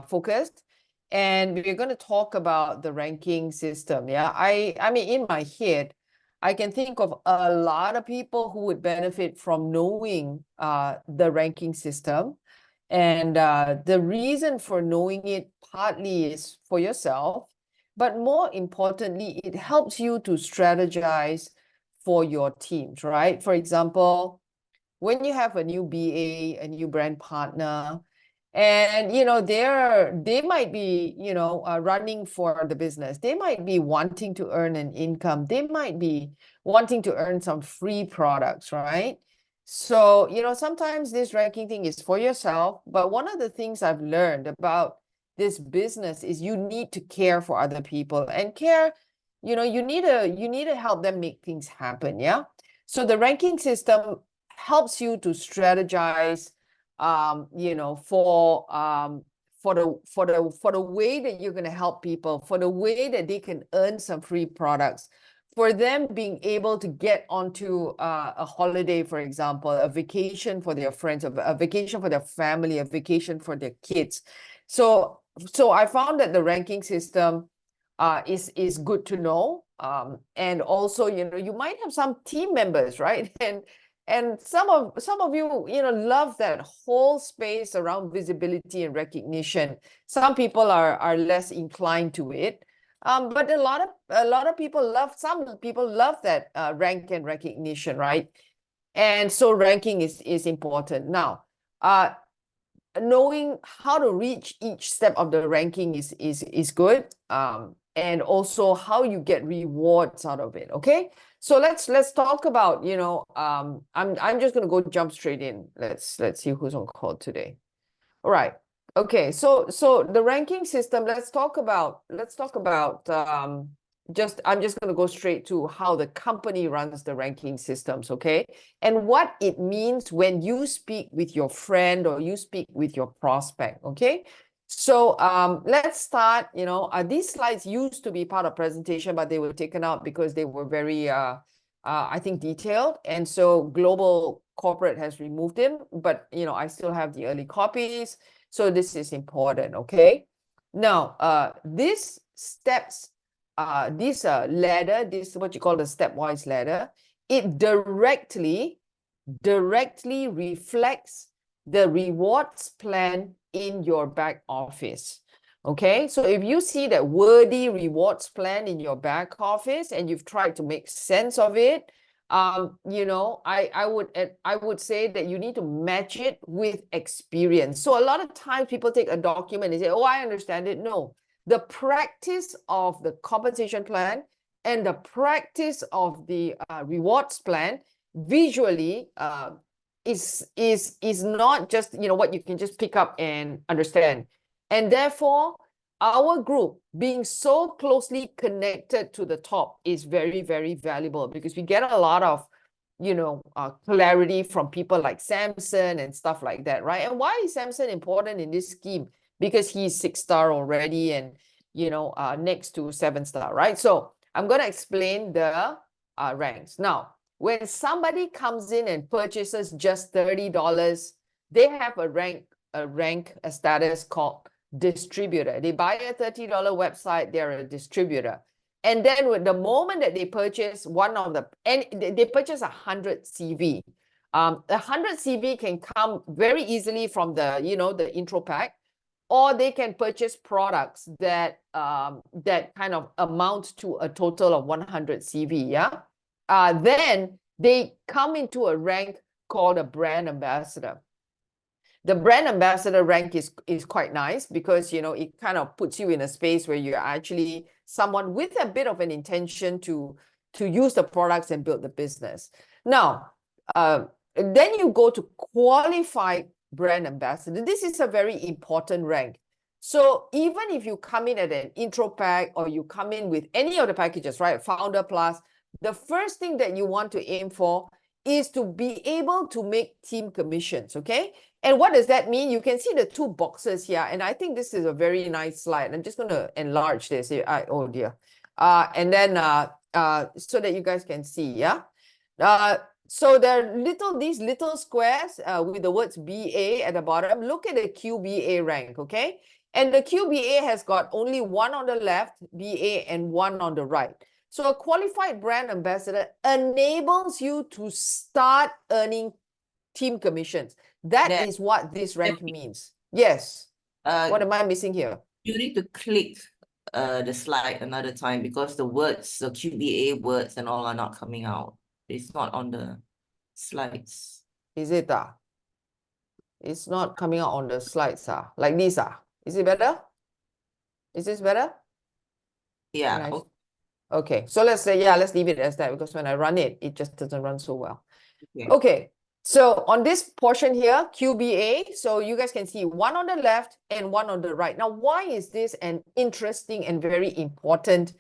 focused, and we're going to talk about the ranking system. Yeah, I mean, in my head, I can think of a lot of people who would benefit from knowing the ranking system. And the reason for knowing it partly is for yourself, but more importantly, it helps you to strategize for your teams, right? For example, when you have a new BA, a new brand partner, and they might be running for the business, they might be wanting to earn an income, they might be wanting to earn some free products, right? So sometimes this ranking thing is for yourself, but one of the things I've learned about this business is you need to care for other people, and care, you need to help them make things happen. Yeah, so the ranking system helps you to strategize, for the way that you're going to help people, for the way that they can earn some free products, for them being able to get onto a holiday, for example, a vacation for their friends, a vacation for their family, a vacation for their kids. So I found that the ranking system is good to know. And also, you might have some team members, right? And some of you, love that whole space around visibility and recognition. Some people are less inclined to it. But a lot of people some people love that rank and recognition, right? And so ranking is important. Now, knowing how to reach each step of the ranking is good. And also how you get rewards out of it. Okay, so let's talk about, I'm just gonna go jump straight in. Let's see who's on call today. All right. Okay, so the ranking system, let's talk about I'm just going to go straight to how the company runs the ranking systems, okay? And what it means when you speak with your friend or you speak with your prospect, okay? So let's start. These slides used to be part of presentation, but they were taken out because they were very I think detailed, and so Global Corporate has removed them, but I still have the early copies. So this is important, okay? Now, this steps, this ladder, this is what you call the stepwise ladder, it directly reflects the rewards plan in your back office. Okay, so if you see that worthy rewards plan in your back office and you've tried to make sense of it, I would say that you need to match it with experience. So a lot of times people take a document and say, oh, I understand it. No, the practice of the compensation plan and the practice of the rewards plan visually is not just what you can just pick up and understand. And therefore, our group being so closely connected to the top is very, very valuable, because we get a lot of, clarity from people like Samson and stuff like that, right? And why is Samson important in this scheme? Because he's 6-star already and, next to 7-star, right? So I'm going to explain the ranks. Now, when somebody comes in and purchases just $30, they have a status called distributor. They buy a $30 website, they're a distributor. And then with the moment that they purchase they purchase 100 CV. 100 CV can come very easily from the, the intro pack, or they can purchase products that kind of amount to a total of 100 CV, yeah? Then they come into a rank called a brand ambassador. The brand ambassador rank is quite nice because, it kind of puts you in a space where you're actually someone with a bit of an intention to use the products and build the business. Now, then you go to qualified brand ambassador. This is a very important rank. So even if you come in at an intro pack or you come in with any of the packages, right, Founder Plus, the first thing that you want to aim for is to be able to make team commissions, okay? And what does that mean? You can see the two boxes here, and I think this is a very nice slide. I'm just going to enlarge this. Oh dear. And then so that you guys can see, yeah? So there are these little squares with the words BA at the bottom. Look at the QBA rank, okay? And the QBA has got only one on the left, BA, and one on the right. So a qualified brand ambassador enables you to start earning team commissions. That Then is what this rank means. Yes. What am I missing here? you need to click the slide another time because the words, the QBA words and all are not coming out. It's not on the slides. Is it It's not coming out on the slides like this Is it better? Is this better? Yeah. Okay, so let's say, let's leave it as that because when I run it, it just doesn't run so well. Okay. Okay, so on this portion here, QBA, so you guys can see one on the left and one on the right. Now, why is this an interesting and very important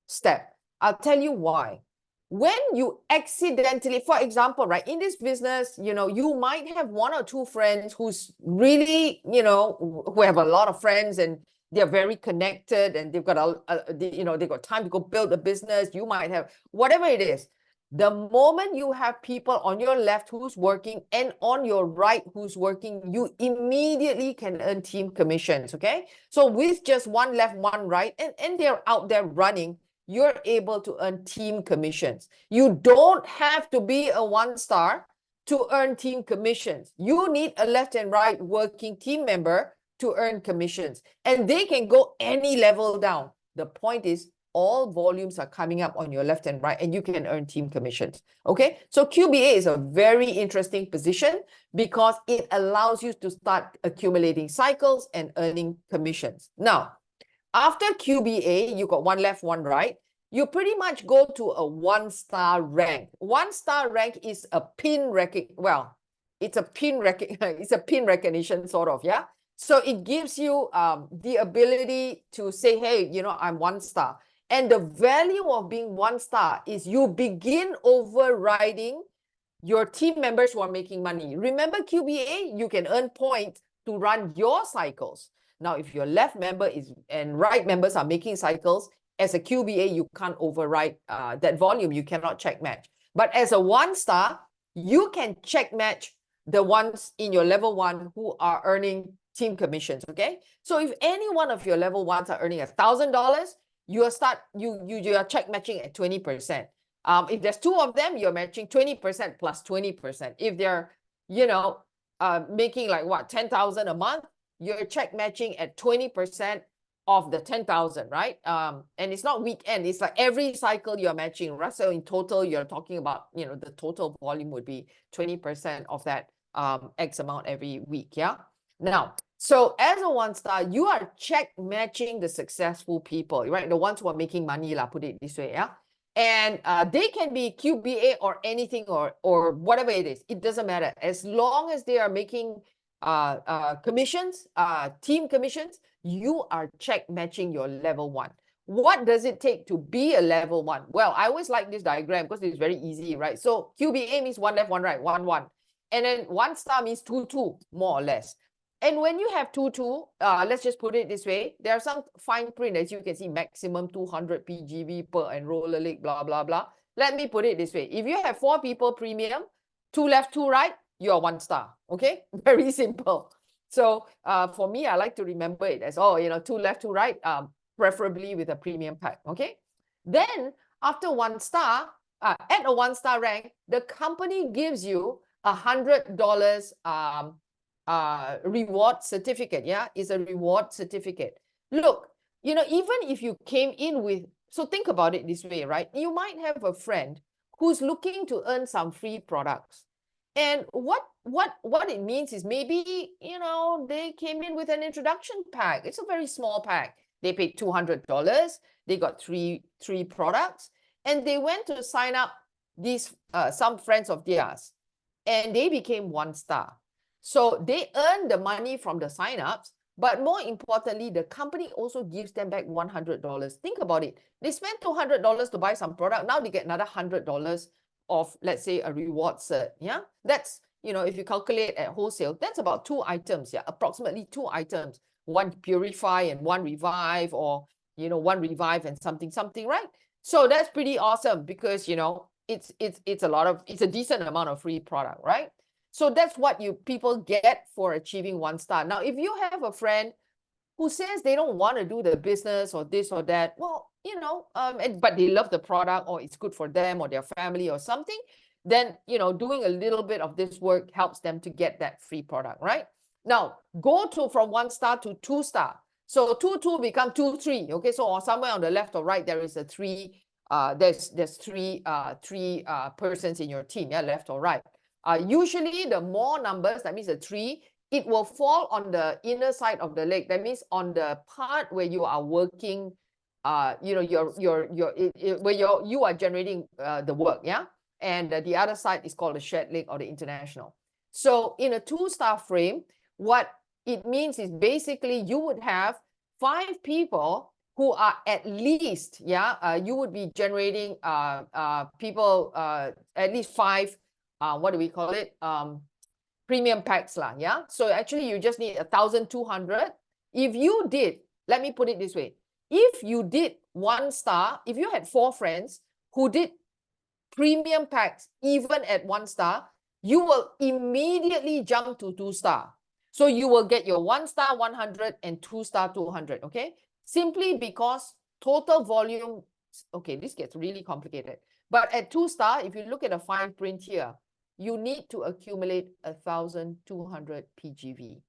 step? I'll tell you why. When you accidentally, for example, right, in this business, you might have one or two friends who's really, who have a lot of friends and they're very connected and they've got they've got time to go build a business. You might have whatever it is. The moment you have people on your left who's working and on your right who's working, you immediately can earn team commissions, okay? So with just one left, one right, and they're out there running, you're able to earn team commissions. You don't have to be a one-star to earn team commissions. You need a left and right working team member to earn commissions. And they can go any level down. The point is, all volumes are coming up on your left and right, and you can earn team commissions. Okay, so QBA is a very interesting position because it allows you to start accumulating cycles and earning commissions. Now, after QBA, you got one left, one right. You pretty much go to a one-star rank. One-star rank is a pin it's a pin recognition sort of, yeah. So it gives you the ability to say, hey, I'm one star. And the value of being one star is you begin overriding your team members who are making money. Remember QBA, you can earn points to run your cycles. Now, if your left member and right members are making cycles, as a QBA, you can't override that volume. You cannot check match. But as a one star, you can check match the ones in your level one who are earning team commissions, okay? So if any one of your level ones are earning $1,000, you are check matching at 20%. If there's two of them, you're matching 20% plus 20%. If they're, making like what, 10,000 a month, you're check matching at 20% of the 10,000, right? And it's not weekend, it's like every cycle you're matching, right? So in total, you're talking about, the total volume would be 20% of that X amount every week, yeah? Now, so as a one star, you are check matching the successful people, right? The ones who are making money, put it this way, yeah? And they can be QBA or anything or whatever it is. It doesn't matter. As long as they are making commissions, team commissions, you are check matching your level one. What does it take to be a level one? Well, I always like this diagram because it's very easy, right? So QBA means one left, one right, 1-1. And then one star means 2-2, more or less. And when you have 2-2, let's just put it this way. There are some fine print, as you can see, maximum 200 PGV per enroller leg, blah, blah, blah. Let me put it this way. If you have 4 people premium, 2 left, 2 right, you're 1 star, okay? Very simple. So for me, I like to remember it as, 2 left, 2 right, preferably with a premium pack, okay? Then after 1 star, at a 1 star rank, the company gives you $100 reward certificate. Yeah, is a reward certificate. Look, even if you came in with, so think about it this way, right? You might have a friend who's looking to earn some free products. And what it means is maybe, they came in with an introduction pack. It's a very small pack. They paid $200. They got three products, and they went to sign up these some friends of theirs, and they became 1 star. So they earn the money from the signups, but more importantly, the company also gives them back $100. Think about it. They spent $200 to buy some product. Now they get another $100 of, let's say, a reward cert. Yeah, that's, if you calculate at wholesale, that's about 2 items. Yeah, approximately 2 items. 1 Purify and 1 Revive, or 1 Revive and something, right? So that's pretty awesome because, it's a decent amount of free product, right? So that's what people get for achieving 1 star. Now, if you have a friend who says they don't want to do the business or this or that, well, but they love the product or it's good for them or their family or something, then, doing a little bit of this work helps them to get that free product, right? Now, go from 1 star to 2 star. So 2 become 2 3. Okay, so somewhere on the left or right there is a 3. There's three persons in your team, yeah, left or right. Usually the more numbers, that means the 3, it will fall on the inner side of the leg. That means on the part where you are working, where you are generating the work, yeah. And the other side is called the shared leg or the international. So in a 2 star frame, what it means is basically you would have 5 people who are at least, you would be generating people at least 5, what do we call it? Premium packs lah, yeah. So actually you just need 1,200. If you did, let me put it this way. If you did 1 star, if you had 4 friends who did premium packs even at 1 star, you will immediately jump to 2 star. So you will get your 1 star 100 and 2 star 200, okay? Simply because total volume, okay, this gets really complicated. But at 2 star, if you look at the fine print here, you need to accumulate 1,200 PGV.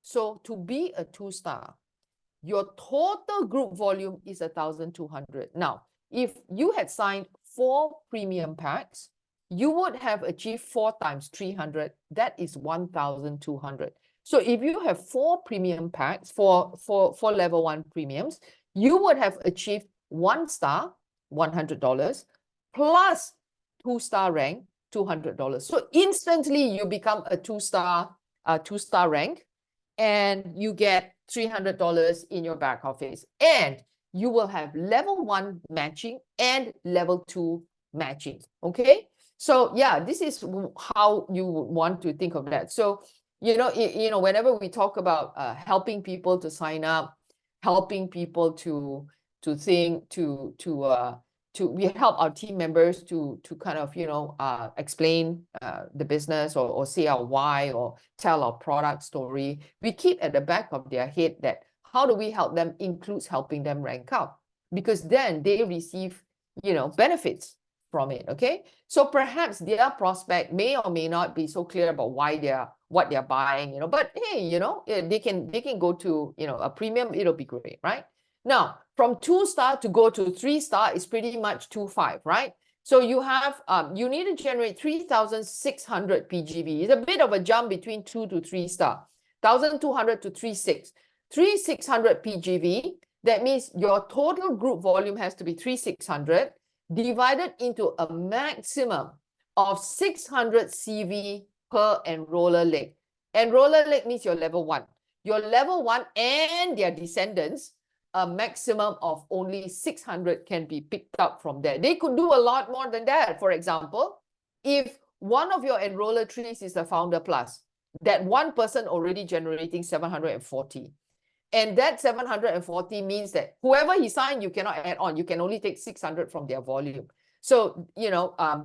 So to be a 2 star, your total group volume is 1,200. Now, if you had signed 4 premium packs, you would have achieved 4 times 300. That is 1,200. So if you have 4 premium packs for level 1 premiums, you would have achieved 1 star, $100, plus 2 star rank, $200. So instantly you become a 2 star rank, and you get $300 in your back office, and you will have level 1 matching and level 2 matching. Okay, so yeah, this is how you would want to think of that. So whenever we talk about helping people to sign up, helping people to think, we help our team members to kind of explain the business or say our why or tell our product story. We keep at the back of their head that how do we help them includes helping them rank up, because then they receive benefits from it. Okay, so perhaps their prospect may or may not be so clear about what they're buying, but hey, they can go to a premium. It'll be great, right? Now, from 2 star to go to 3 star is pretty much 2.5, right? So you have you need to generate 3,600 PGV. It's a bit of a jump between 2 to 3 star. 1,200 to 3,600 PGV. That means your total group volume has to be 3,600 divided into a maximum of 600 CV per enroller leg. Enroller leg means your level 1. Your level 1 and their descendants, a maximum of only 600 can be picked up from there. They could do a lot more than that. For example, if one of your enroller trees is a Founder Plus, that one person already generating 740. And that 740 means that whoever he signed, you cannot add on. You can only take 600 from their volume. So,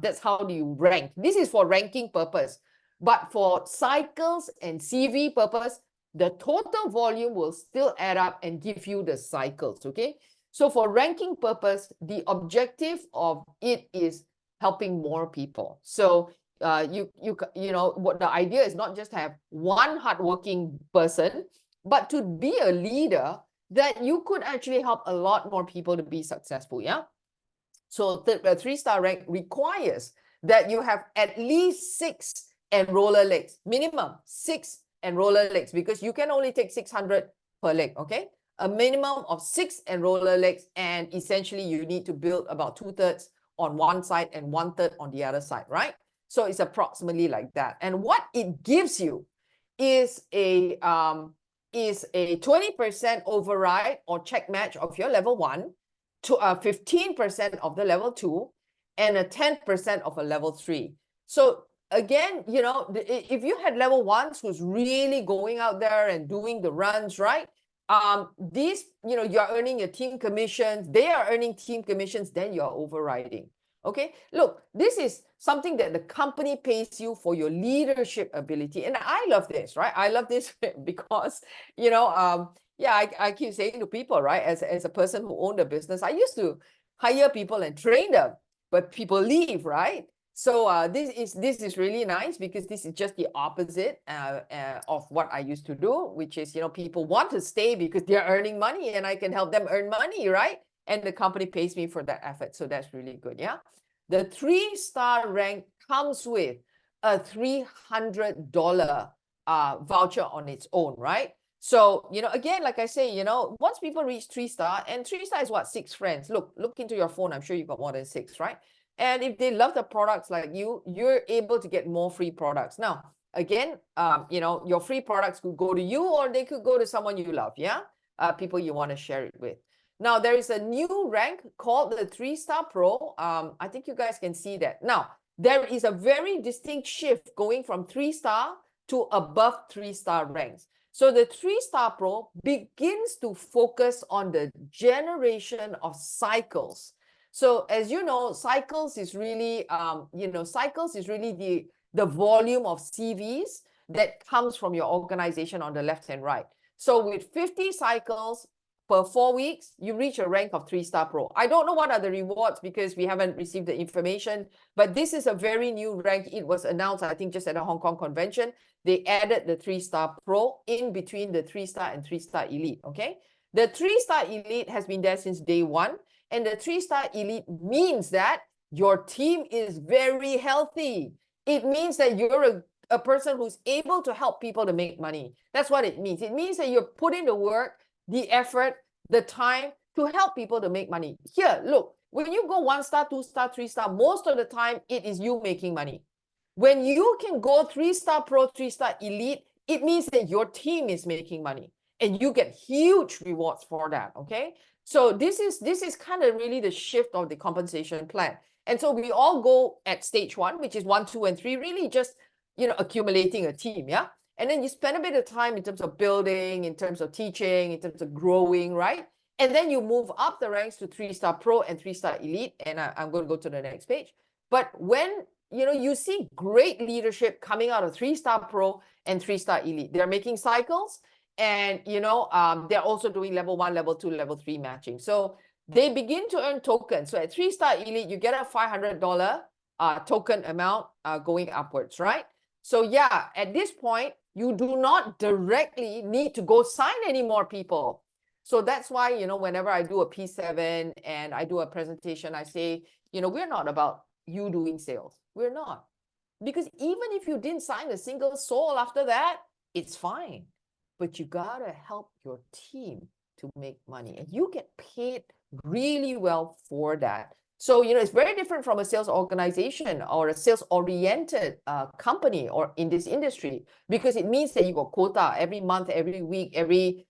that's how you rank. This is for ranking purpose. But for cycles and CV purpose, the total volume will still add up and give you the cycles, okay? So for ranking purpose, the objective of it is helping more people. So what the idea is not just to have one hardworking person, but to be a leader that you could actually help a lot more people to be successful, yeah? So the 3-star rank requires that you have at least 6 enroller legs, minimum 6 enroller legs, because you can only take 600 per leg, okay? A minimum of 6 enroller legs, and essentially you need to build about 2/3 on one side and 1/3 on the other side, right? So it's approximately like that. And what it gives you is a 20% override or check match of your level 1 to 15% of the level 2 and a 10% of a level 3. So again, if you had level 1s who's really going out there and doing the runs, right? You're earning your team commissions, they are earning team commissions, then you're overriding. Okay, look, this is something that the company pays you for your leadership ability. And I love this, right? I love this because, yeah, I keep saying to people, right, as a person who owned a business, I used to hire people and train them, but people leave, right? So this is really nice because this is just the opposite of what I used to do, which is, people want to stay because they're earning money and I can help them earn money, right? And the company pays me for that effort. So that's really good. Yeah. The 3-star rank comes with a $300 voucher on its own, right? So, again, like I say, once people reach 3-star, and 3-star is what, 6 friends. Look into your phone. I'm sure you got more than 6, right? And if they love the products like you're able to get more free products. Now, again, your free products could go to you or they could go to someone you love, yeah? People you want to share it with. Now, there is a new rank called the 3-star Pro. I think you guys can see that. Now, there is a very distinct shift going from 3-star to above 3-star ranks. So the 3-star Pro begins to focus on the generation of cycles. So as you know, cycles is really, the volume of CVs that comes from your organization on the left and right. So with 50 cycles per 4 weeks, you reach a rank of 3-star Pro. I don't know what are the rewards because we haven't received the information, but this is a very new rank. It was announced, I think, just at a Hong Kong convention. They added the 3-star Pro in between the 3-star and 3-star Elite, okay? The 3-star Elite has been there since day one, and the 3-star Elite means that your team is very healthy. It means that you're a person who's able to help people to make money. That's what it means. It means that you're putting the work, the effort, the time to help people to make money. Here, look, when you go 1-star, 2-star, 3-star, most of the time it is you making money. When you can go 3-star Pro, 3-star Elite, it means that your team is making money and you get huge rewards for that, okay? So this is kind of really the shift of the compensation plan. And so we all go at stage 1, which is 1, 2, and 3, really just, accumulating a team, yeah? And then you spend a bit of time in terms of building, in terms of teaching, in terms of growing, right? And then you move up the ranks to 3-star Pro and 3-star Elite. And I'm going to go to the next page. But when, you see great leadership coming out of 3-star Pro and 3-star Elite, they're making cycles and, they're also doing level 1, level 2, level 3 matching. So they begin to earn tokens. So at 3-star Elite, you get a $500 token amount going upwards, right? So yeah, at this point, you do not directly need to go sign any more people. So that's why, whenever I do a P7 and I do a presentation, I say, we're not about you doing sales. We're not. Because even if you didn't sign a single soul after that, it's fine. But you gotta help your team to make money. And you get paid really well for that. So, it's very different from a sales organization or a sales-oriented company or in this industry, because it means that you got quota every month, every week, every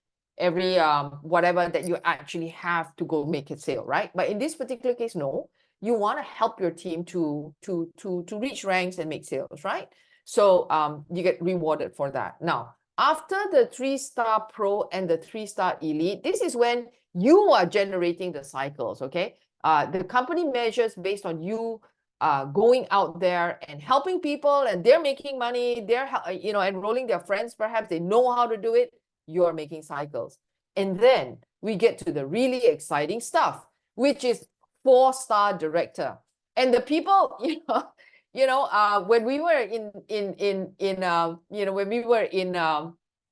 whatever that you actually have to go make a sale, right? But in this particular case, no, you want to help your team to reach ranks and make sales, right? So you get rewarded for that. Now, after the 3-star Pro and the 3-star Elite, this is when you are generating the cycles, okay? The company measures based on you going out there and helping people, and they're making money, they're enrolling their friends, perhaps they know how to do it, you're making cycles. And then we get to the really exciting stuff, which is 4-star director. And the people, when we were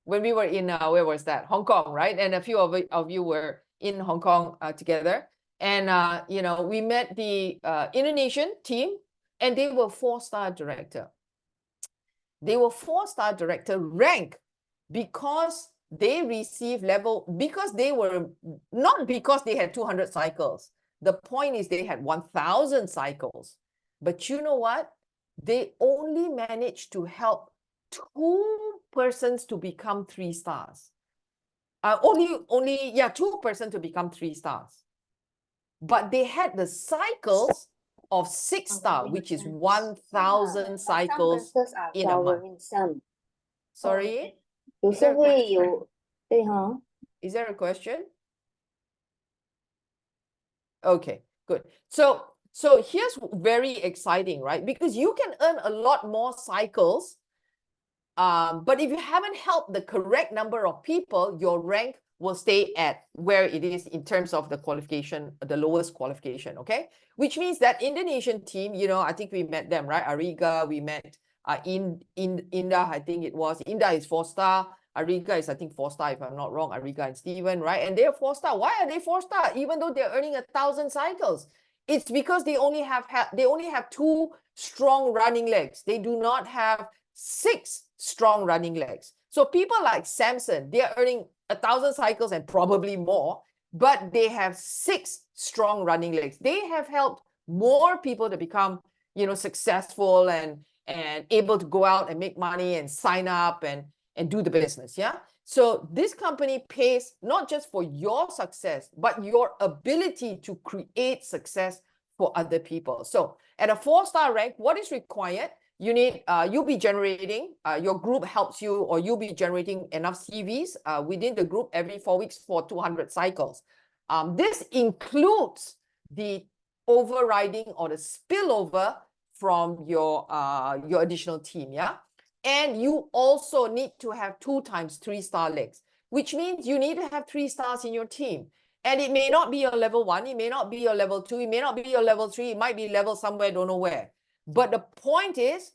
where was that? Hong Kong, right? And a few of you were in Hong Kong together. And, we met the Indonesian team, and they were 4-star director. They were 4-star director rank because they received because they had 200 cycles. The point is they had 1,000 cycles. But you know what? They only managed to help 2 persons to become 3 stars. Only 2 persons to become 3 stars. But they had the cycles of 6-star, which is 1,000 cycles in a month. Sorry? Is there a question? Okay, good. So So here's very exciting, right? Because you can earn a lot more cycles, but if you haven't helped the correct number of people, your rank will stay at where it is in terms of the qualification, the lowest qualification, okay? Which means that Indonesian team, you know, I think we met them, right? Ariga, we met Indah, I think it was. Indah is 4-star. Ariga is, I think, 4-star, if I'm not wrong. Ariga and Steven, right? And they're 4-star. Why are they 4-star? Even though they're earning 1,000 cycles. It's because they only have 2 strong running legs. They do not have 6 strong running legs. So people like Samson, they are earning 1,000 cycles and probably more, but they have 6 strong running legs. They have helped more people to become, you know, successful and able to go out and make money and sign up and do the business. Yeah. So this company pays not just for your success, but your ability to create success for other people. So at a 4-star rank, what is required? You need, you'll be generating, your group helps you, or you'll be generating enough CVs within the group every 4 weeks for 200 cycles. This includes the overriding or the spillover from your additional team, yeah? And you also need to have 2 times 3-star legs, which means you need to have 3 stars in your team. And it may not be your level 1, it may not be your level 2, it may not be your level 3, it might be level somewhere, don't know where. But the point is,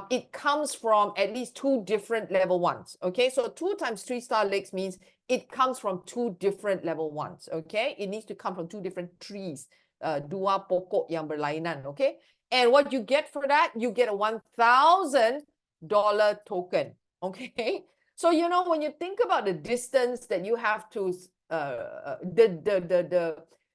it comes from at least 2 different level 1s, okay? So 2 times 3-star legs means it comes from 2 different level 1s, okay? It needs to come from 2 different trees, dua pokok yang berlainan, okay? And what you get for that, you get a $1,000 token, okay? So, you know, when you think about the distance that you have to,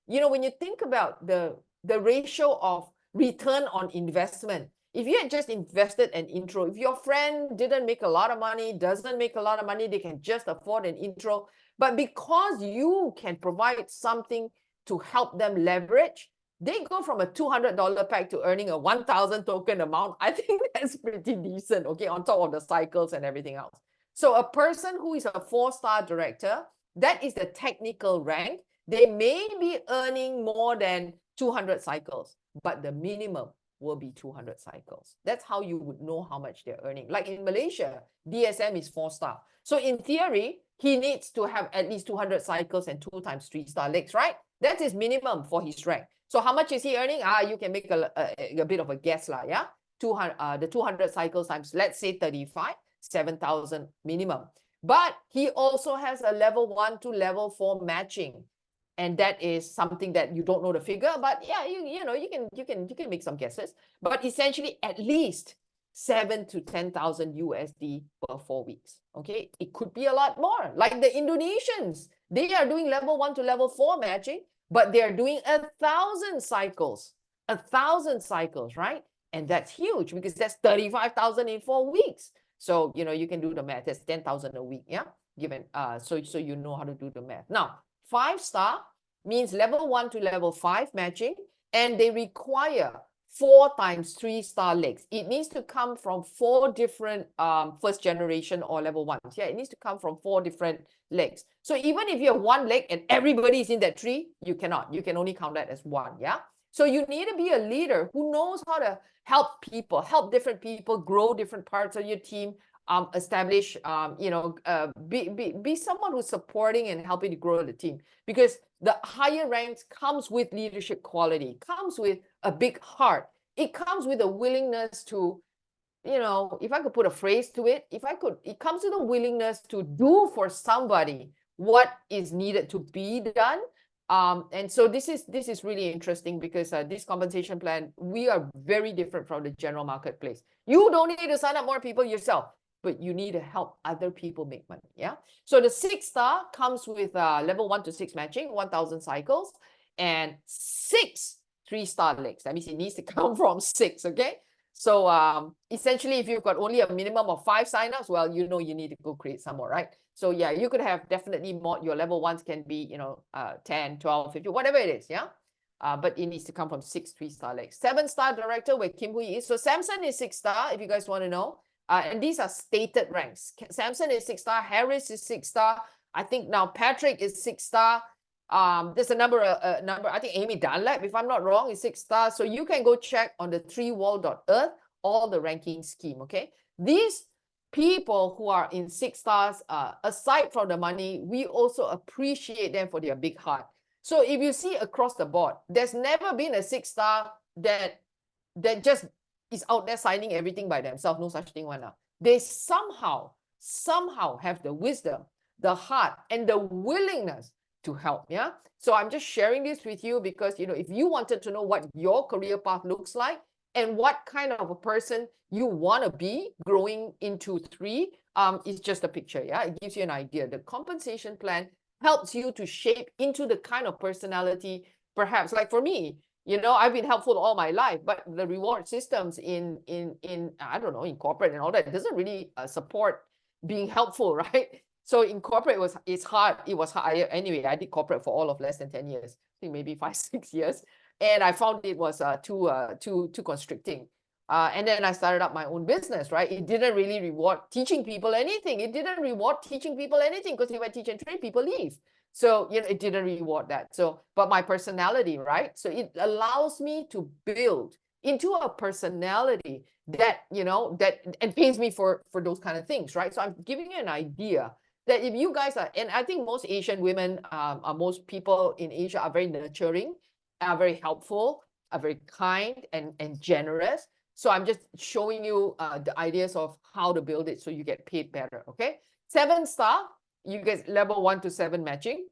you know, when you think about the ratio of return on investment, if you had just invested an intro, if your friend didn't make a lot of money, doesn't make a lot of money, they can just afford an intro. But because you can provide something to help them leverage, they go from a $200 pack to earning a 1,000 token amount. I think that's pretty decent, okay, on top of the cycles and everything else. So a person who is a 4-star director, that is the technical rank. They may be earning more than 200 cycles, but the minimum will be 200 cycles. That's how you would know how much they're earning. Like in Malaysia, DSM is 4-star. So in theory, he needs to have at least 200 cycles and 2 times 3-star legs, right? That's his minimum for his rank. So how much is he earning? You can make a bit of a guess, yeah? 200, the 200 cycles times, let's say 35, 7,000 minimum. But he also has a level 1 to level 4 matching. And that is something that you don't know the figure, but yeah, you know, you can make some guesses. But essentially, at least 7 to 10,000 USD per 4 weeks. Okay, it could be a lot more. Like the Indonesians, they are doing level 1 to level 4 matching, but they're doing 1,000 cycles. 1,000 cycles, right? And that's huge because that's 35,000 in 4 weeks. So you know, you can do the math. That's 10,000 a week, yeah. Given so you know how to do the math. Now, 5-star means level 1 to level 5 matching, and they require 4 times 3-star legs. It needs to come from 4 different first generation or level 1s. Yeah, it needs to come from 4 different legs. So even if you have 1 leg and everybody is in that tree, you cannot. You can only count that as 1. Yeah. So you need to be a leader who knows how to help people, help different people, grow different parts of your team, establish, you know, be someone who's supporting and helping to grow the team. Because the higher ranks comes with leadership quality, comes with a big heart. It comes with a willingness to, you know, if I could put a phrase to it, it comes with a willingness to do for somebody what is needed to be done. And so this is really interesting because this compensation plan, we are very different from the general marketplace. You don't need to sign up more people yourself, but you need to help other people make money. Yeah. So the 6-star comes with level 1 to 6 matching, 1,000 cycles, and 6 3-star legs. That means it needs to come from 6. Okay. So essentially, if you've got only a minimum of 5 signups, well, you know you need to go create some more, right? So yeah, you could have definitely more. Your level 1s can be, you know, 10, 12, 15, whatever it is. Yeah. But it needs to come from 6 3-star legs. 7-star director where Kim Hui is. So Samson is 6-star, if you guys want to know. And these are stated ranks. Samson is 6-star. Harris is 6-star. I think now Patrick is 6-star. There's a number, I think Amy Dunlap, if I'm not wrong, is 6 stars. So you can go check on the 3wall.earth, all the ranking scheme, okay? These people who are in 6 stars, aside from the money, we also appreciate them for their big heart. So if you see across the board, there's never been a 6 star that just is out there signing everything by themselves. No such thing, one. They somehow have the wisdom, the heart, and the willingness to help. Yeah. So I'm just sharing this with you because, you know, if you wanted to know what your career path looks like and what kind of a person you want to be growing into 3, it's just a picture. Yeah. It gives you an idea. The compensation plan helps you to shape into the kind of personality, perhaps like for me, you know, I've been helpful all my life, but the reward systems in I don't know, in corporate and all that doesn't really support being helpful, right? So in corporate, it's hard. It was hard. Anyway, I did corporate for all of less than 10 years. I think maybe 5, 6 years. And I found it was too constricting. And then I started up my own business, right? It didn't really reward teaching people anything. It didn't reward teaching people anything because if I teach and train, people leave. So, you know, it didn't reward that. So, but my personality, right? So it allows me to build into a personality that, you know, that and pays me for those kind of things, right? So I'm giving you an idea that if you guys are, and I think most Asian women, most people in Asia are very nurturing, are very helpful, are very kind and generous. So I'm just showing you the ideas of how to build it so you get paid better, okay? 7 star, you get level 1 to 7 matching,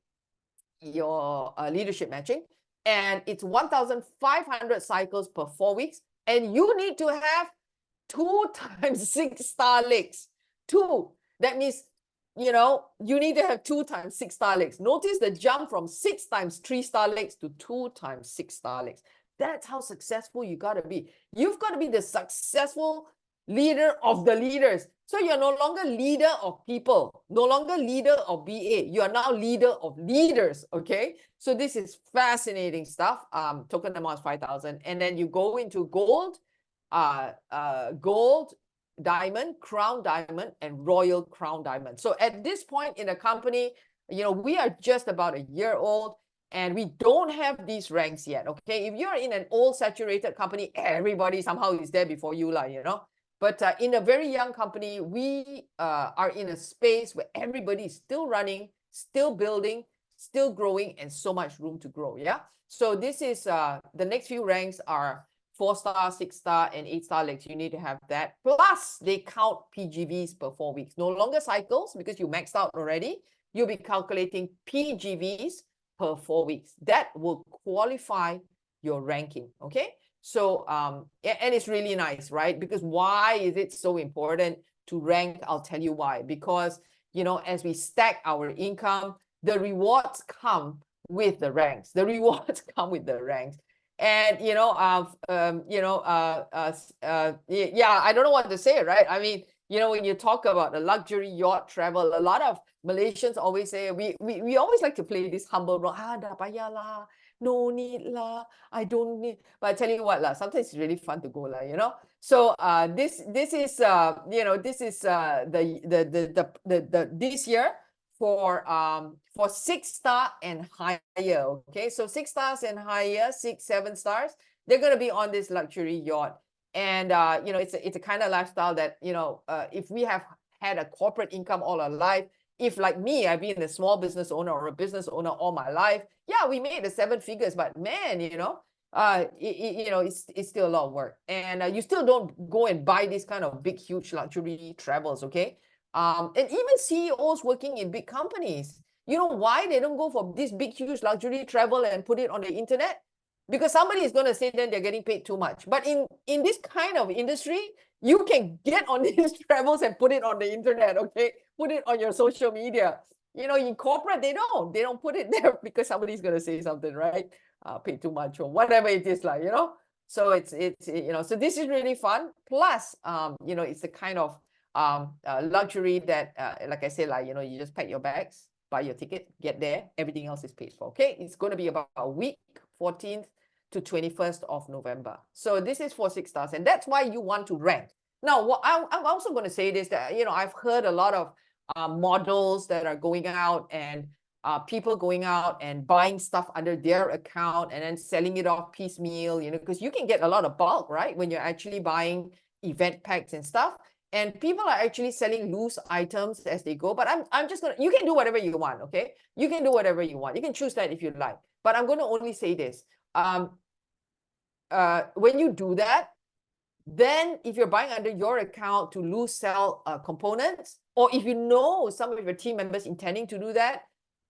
your leadership matching, and it's 1,500 cycles per 4 weeks, and you need to have 2 times 6 star legs. 2. That means, you know, you need to have 2 times 6 star legs. Notice the jump from 6 times 3 star legs to 2 times 6 star legs. That's how successful you got to be. You've got to be the successful leader of the leaders. So you're no longer leader of people, no longer leader of BA. You are now leader of leaders, okay? So this is fascinating stuff. Token amount is 5,000. And then you go into gold, gold, diamond, crown diamond, and royal crown diamond. So at this point in the company, you know, we are just about a year old and we don't have these ranks yet, okay? If you're in an old saturated company, everybody somehow is there before you, you know? But in a very young company, we are in a space where everybody is still running, still building, still growing, and so much room to grow, yeah? So this is, the next few ranks are 4 star, 6 star, and 8 star legs. You need to have that. Plus, they count PGVs per 4 weeks. No longer cycles because you maxed out already. You'll be calculating PGVs per 4 weeks. That will qualify your ranking, okay? So, and it's really nice, right? Because why is it so important to rank? I'll tell you why. Because, you know, as we stack our income, the rewards come with the ranks. The rewards come with the ranks. And, you know, yeah, I don't know what to say, right? I mean, you know, when you talk about the luxury yacht travel, a lot of Malaysians always say, we always like to play this humble role. Dah payah lah, no need lah, I don't need. But I tell you what lah, sometimes it's really fun to go lah, you know. So this is you know, this is the this year for 6 star and higher. Okay, so 6 stars and higher, 6, 7 stars, they're gonna be on this luxury yacht. And you know, it's a kind of lifestyle that, you know, if we have had a corporate income all our life, if like me, I've been a small business owner or a business owner all my life, yeah, we made the 7 figures, but man, you know, you know, it's still a lot of work. And you still don't go and buy these kind of big, huge luxury travels, okay? And even CEOs working in big companies, you know why they don't go for this big, huge luxury travel and put it on the internet? Because somebody is going to say then they're getting paid too much. But in this kind of industry, you can get on these travels and put it on the internet, okay? Put it on your social media. You know, in corporate, they don't put it there because somebody's going to say something, right? Pay too much or whatever it is like, you know? So it's you know, so this is really fun. Plus, you know, it's the kind of luxury that, like I said, like, you know, you just pack your bags, buy your ticket, get there, everything else is paid for, okay? It's going to be about a week, 14th to 21st of November. So this is for 6 stars, and that's why you want to rank. Now, what I'm also going to say this, that, you know, I've heard a lot of models that are going out and people going out and buying stuff under their account and then selling it off piecemeal, you know, because you can get a lot of bulk, right? When you're actually buying event packs and stuff. And people are actually selling loose items as they go. But I'm just gonna, you can do whatever you want, okay? You can do whatever you want. You can choose that if you like. But I'm gonna only say this. When you do that, then if you're buying under your account to loose sell components, or if you know some of your team members intending to do that,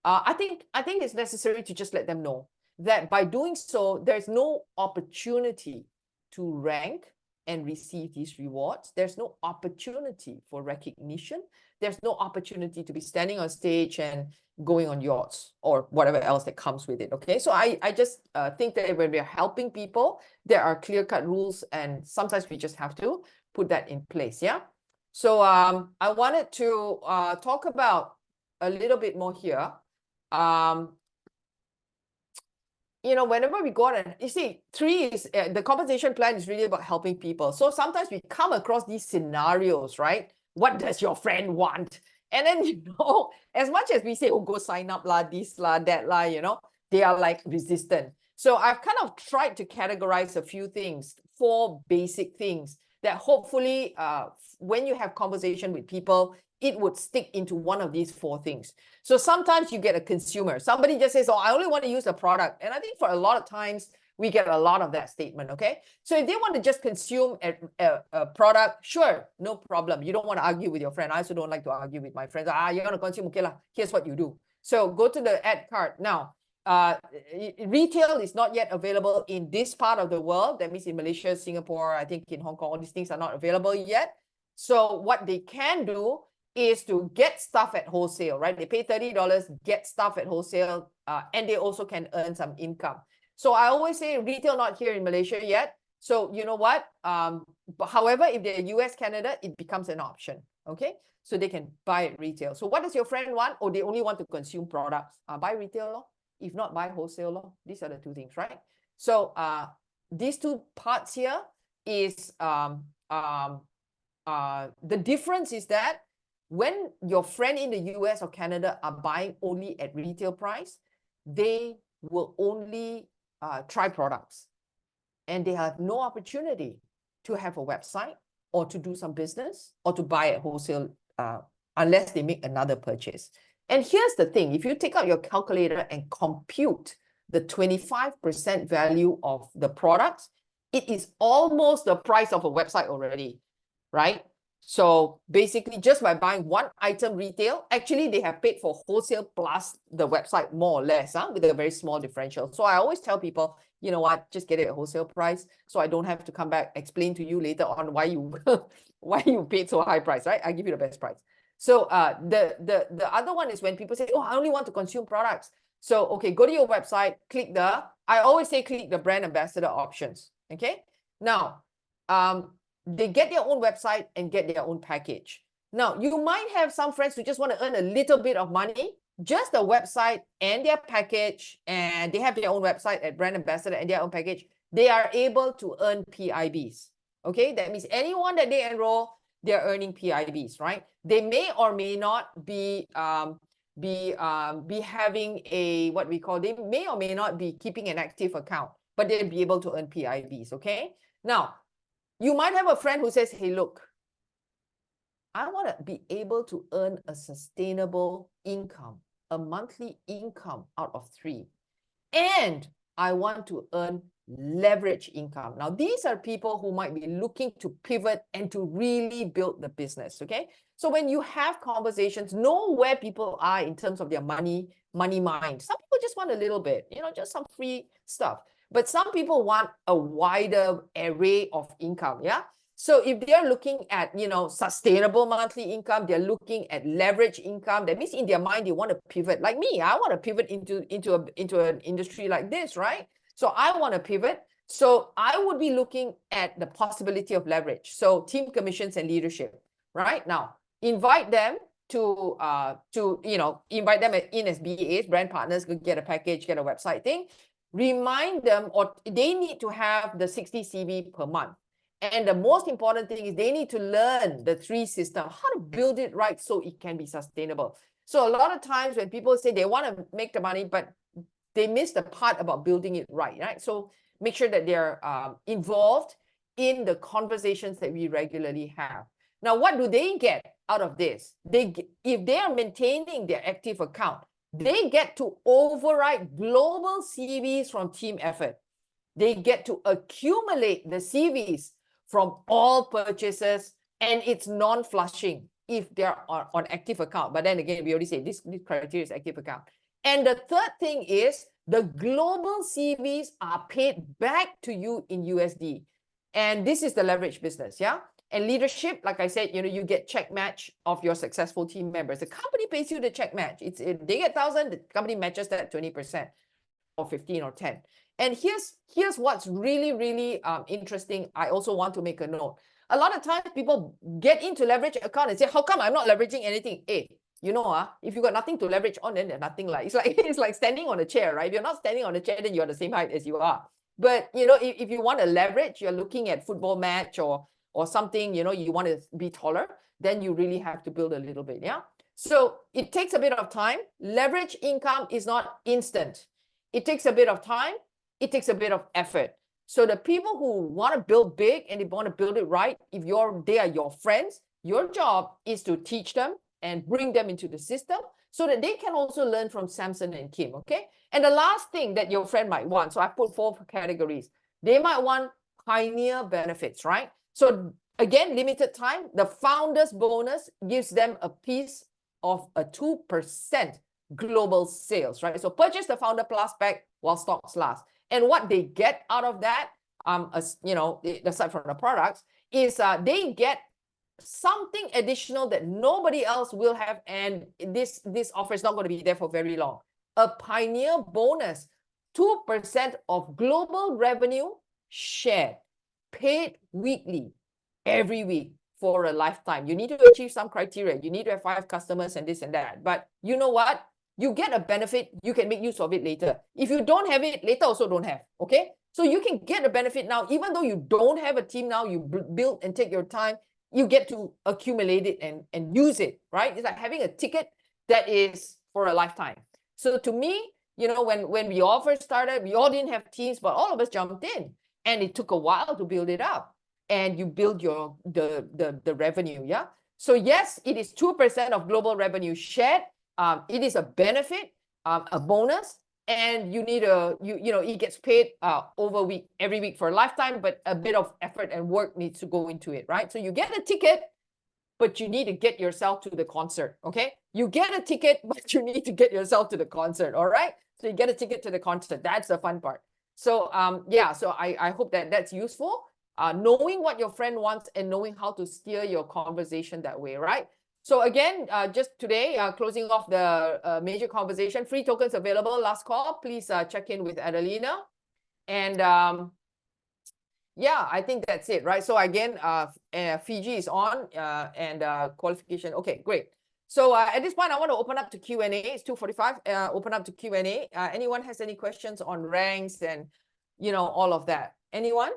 I think it's necessary to just let them know that by doing so, there's no opportunity to rank and receive these rewards. There's no opportunity for recognition. There's no opportunity to be standing on stage and going on yachts or whatever else that comes with it, okay? So I just think that when we're helping people, there are clear-cut rules, and sometimes we just have to put that in place, yeah? So I wanted to talk about a little bit more here. You know, whenever we go out and, you see, 3 is, the compensation plan is really about helping people. So sometimes we come across these scenarios, right? What does your friend want? And then, you know, as much as we say, oh, go sign up lah, this lah, that lah, you know, they are like resistant. So I've kind of tried to categorize a few things, 4 basic things that hopefully when you have conversation with people, it would stick into one of these 4 things. So sometimes you get a consumer, somebody just says, oh, I only want to use the product. And I think for a lot of times, we get a lot of that statement, okay? So if they want to just consume a product, sure, no problem. You don't want to argue with your friend. I also don't like to argue with my friends. You're going to consume, okay lah, here's what you do. So go to the ad cart. Now, retail is not yet available in this part of the world. That means in Malaysia, Singapore, I think in Hong Kong, all these things are not available yet. So what they can do is to get stuff at wholesale, right? They pay $30, get stuff at wholesale, and they also can earn some income. So I always say retail not here in Malaysia yet. So you know what? But however, if they're US, Canada, it becomes an option, okay? So they can buy at retail. So what does your friend want? Or they only want to consume products? Buy retail, lor. If not, buy wholesale, lor. These are the 2 things, right? So these 2 parts here is, the difference is that when your friend in the US or Canada are buying only at retail price, they will only try products, and they have no opportunity to have a website or to do some business or to buy at wholesale unless they make another purchase. And here's the thing, if you take out your calculator and compute the 25% value of the products, it is almost the price of a website already, right? So basically, just by buying 1 item retail, actually they have paid for wholesale plus the website more or less, with a very small differential. So I always tell people, you know what, just get it at wholesale price, so I don't have to come back, explain to you later on why you why you paid so high price, right? I give you the best price. So the other one is when people say, oh, I only want to consume products. So, okay, go to your website, click I always say click the brand ambassador options, okay? Now, they get their own website and get their own package. Now, you might have some friends who just want to earn a little bit of money, just the website and their package, and they have their own website at brand ambassador and their own package. They are able to earn PIBs, okay? That means anyone that they enroll, they're earning PIBs, right? They may or may not be having a, what we call, they may or may not be keeping an active account, but they'll be able to earn PIBs, okay? Now, you might have a friend who says, hey, look, I want to be able to earn a sustainable income, a monthly income out of 3. And I want to earn leverage income. Now, these are people who might be looking to pivot and to really build the business, okay? So when you have conversations, know where people are in terms of their money mind. Some people just want a little bit, you know, just some free stuff. But some people want a wider array of income, yeah? So if they're looking at, you know, sustainable monthly income, they're looking at leverage income. That means in their mind, they want to pivot. Like me, I want to pivot into an industry like this, right? So I want to pivot. So I would be looking at the possibility of leverage. So team commissions and leadership, right? Now, invite them to you know, invite them in as BAs, brand partners, get a package, get a website thing. Remind them, or they need to have the 60 CV per month. And the most important thing is they need to learn the 3 system, how to build it right so it can be sustainable. So a lot of times when people say they want to make the money, but they miss the part about building it right? So make sure that they're involved in the conversations that we regularly have. Now, what do they get out of this? If they are maintaining their active account, they get to override global CVs from team effort. They get to accumulate the CVs from all purchases, and it's non-flushing if they're on active account. But then again, we already say this criteria is active account. And the third thing is the global CVs are paid back to you in USD. And this is the leverage business, yeah? And leadership, like I said, you get check match of your successful team members. The company pays you the check match. They get 1,000, the company matches that 20% or 15 or 10. And here's what's really, really interesting. I also want to make a note. A lot of times people get into leverage account and say, how come I'm not leveraging anything? Hey, if you got nothing to leverage on, then there's nothing like, it's like standing on a chair, right? If you're not standing on a chair, then you're the same height as you are. But, if you want to leverage, you're looking at football match or something, you want to be taller, then you really have to build a little bit, yeah? So it takes a bit of time. Leverage income is not instant. It takes a bit of time. It takes a bit of effort. So the people who want to build big and they want to build it right, if they are your friends, your job is to teach them and bring them into the system so that they can also learn from Samson and Kim, okay? And the last thing that your friend might want, so I put 4 categories. They might want pioneer benefits, right? So again, limited time, the founder's bonus gives them a piece of a 2% global sales, right? So purchase the Founder Plus pack while stocks last. And what they get out of that, aside from the products, is they get something additional that nobody else will have, and this offer is not going to be there for very long. A pioneer bonus, 2% of global revenue shared, paid weekly, every week for a lifetime. You need to achieve some criteria. You need to have 5 customers and this and that. But you know what? You get a benefit, you can make use of it later. If you don't have it, later also don't have, okay? So you can get a benefit now, even though you don't have a team now, you build and take your time, you get to accumulate it and use it, right? It's like having a ticket that is for a lifetime. So to me, when we all first started, we all didn't have teams, but all of us jumped in, and it took a while to build it up, and you build the revenue, yeah? So yes, it is 2% of global revenue shared. It is a benefit, a bonus, and you need it gets paid every week for a lifetime, but a bit of effort and work needs to go into it, right? So you get a ticket, but you need to get yourself to the concert, okay? You get a ticket, but you need to get yourself to the concert, all right? So you get a ticket to the concert. That's the fun part. So so I hope that that's useful. Knowing what your friend wants and knowing how to steer your conversation that way, right? So again, just today, closing off the major conversation, free tokens available, last call. Please check in with Adelina. And I think that's it, right? So again, Fiji is on and qualification. Okay, great. So at this point, I want to open up to Q&A. It's 2:45. Open up to Q&A. Anyone has any questions on ranks and, all of that? Anyone?